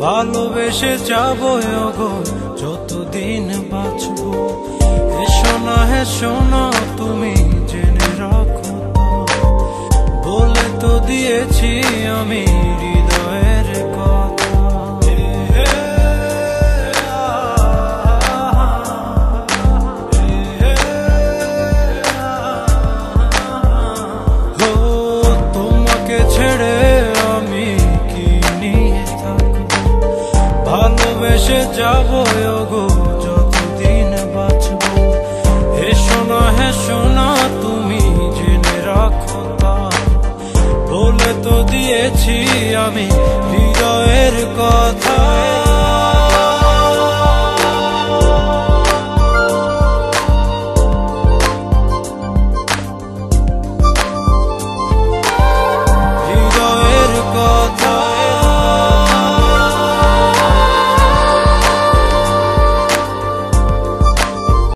ভালোবেসে যাবো গো যতদিন বাঁচবো। এসো না হেসো না তুমি জেনে রাখো তো, বলে তো দিয়েছি আমি হৃদয়ের কথা। তোমাকে ছেড়ে আমি কি নিয়ে থাকবো, ভালোবেসে যাবো গো যতদিন বাঁচবো। হেসো না তুমি জেনে রাখো তা, বলে তো দিয়েছি আমি হৃদয়ের কথা।